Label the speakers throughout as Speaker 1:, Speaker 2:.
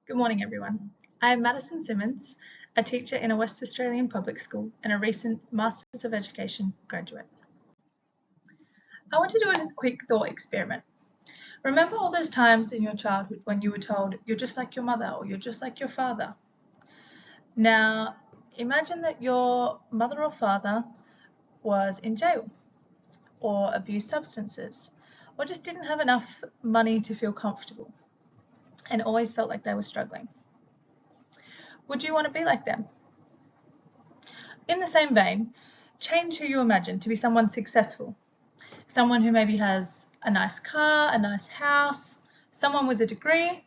Speaker 1: Good morning, everyone. I am Madison Simmonds, a teacher in a West Australian public school and a recent Masters of Education graduate. I want to do a quick thought experiment. Remember all those times in your childhood when you were told, you're just like your mother or you're just like your father? Now, imagine that your mother or father was in jail or abused substances or just didn't have enough money to feel comfortable and always felt like they were struggling. Would you want to be like them? In the same vein, change who you imagine to be someone successful. Someone who maybe has a nice car, a nice house, someone with a degree.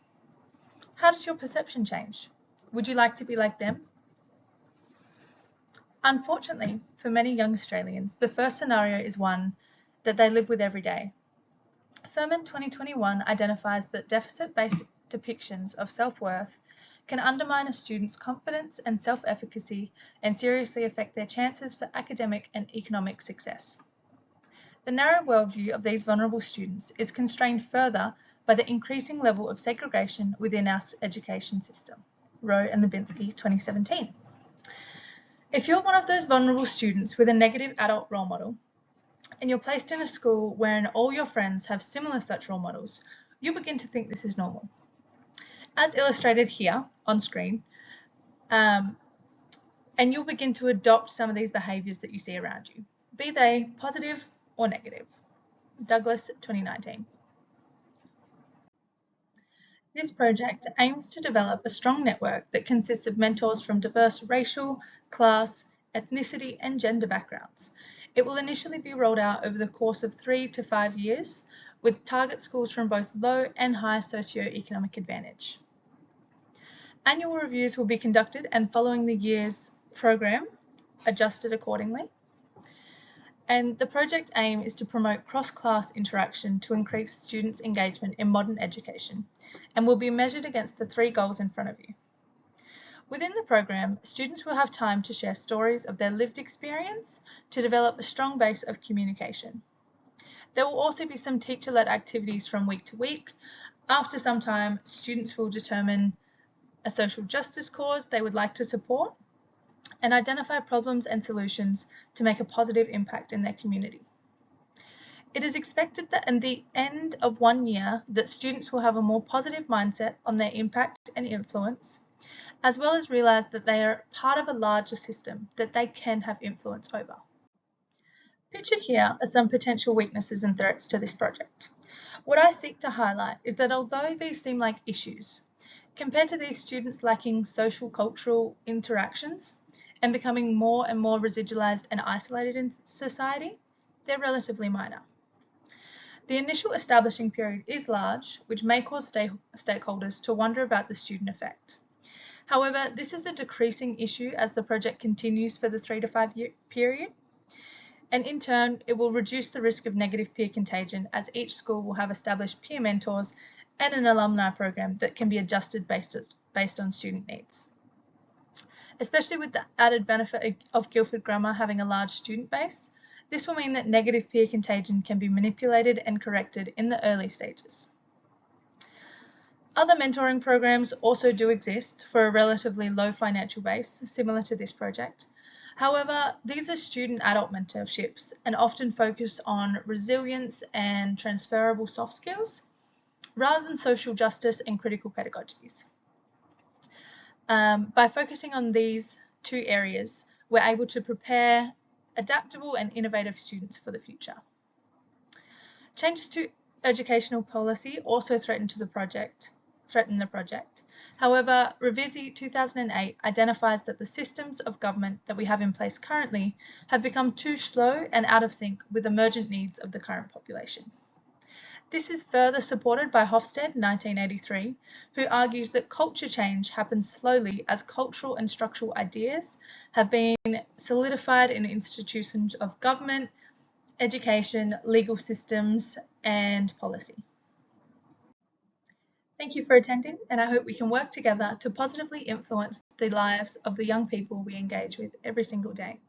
Speaker 1: How does your perception change? Would you like to be like them? Unfortunately, for many young Australians, the first scenario is one that they live with every day. Furman 2021 identifies that deficit-based depictions of self-worth can undermine a student's confidence and self-efficacy and seriously affect their chances for academic and economic success. The narrow worldview of these vulnerable students is constrained further by the increasing level of segregation within our education system. Rowe and Lubinsky, 2017. If you're one of those vulnerable students with a negative adult role model, and you're placed in a school wherein all your friends have similar such role models, you begin to think this is normal. As illustrated here on screen, and you'll begin to adopt some of these behaviours that you see around you, be they positive or negative. Douglas, 2019. This project aims to develop a strong network that consists of mentors from diverse racial, class, ethnicity, and gender backgrounds. It will initially be rolled out over the course of 3 to 5 years, with target schools from both low and high socio-economic advantage. Annual reviews will be conducted and following the year's program, adjusted accordingly. And the project aim is to promote cross-class interaction to increase students' engagement in modern education and will be measured against the 3 goals in front of you. Within the program, students will have time to share stories of their lived experience to develop a strong base of communication. There will also be some teacher-led activities from week to week. After some time, students will determine a social justice cause they would like to support and identify problems and solutions to make a positive impact in their community. It is expected that at the end of 1 year that students will have a more positive mindset on their impact and influence, as well as realise that they are part of a larger system that they can have influence over. Pictured here are some potential weaknesses and threats to this project. What I seek to highlight is that although these seem like issues, compared to these students lacking social cultural interactions and becoming more and more residualized and isolated in society, they're relatively minor. The initial establishing period is large, which may cause stakeholders to wonder about the student effect. However, this is a decreasing issue as the project continues for the 3 to 5 year period, and in turn, it will reduce the risk of negative peer contagion as each school will have established peer mentors and an alumni program that can be adjusted based on student needs. Especially with the added benefit of Guildford Grammar having a large student base, this will mean that negative peer contagion can be manipulated and corrected in the early stages. Other mentoring programs also do exist for a relatively low financial base, similar to this project. However, these are student-adult mentorships and often focus on resilience and transferable soft skills, rather than social justice and critical pedagogies. By focusing on these 2 areas, we're able to prepare adaptable and innovative students for the future. Changes to educational policy also threaten the project. However, Revisi 2008 identifies that the systems of government that we have in place currently have become too slow and out of sync with emergent needs of the current population. This is further supported by Hofstede, 1983, who argues that culture change happens slowly as cultural and structural ideas have been solidified in institutions of government, education, legal systems, and policy. Thank you for attending, and I hope we can work together to positively influence the lives of the young people we engage with every single day.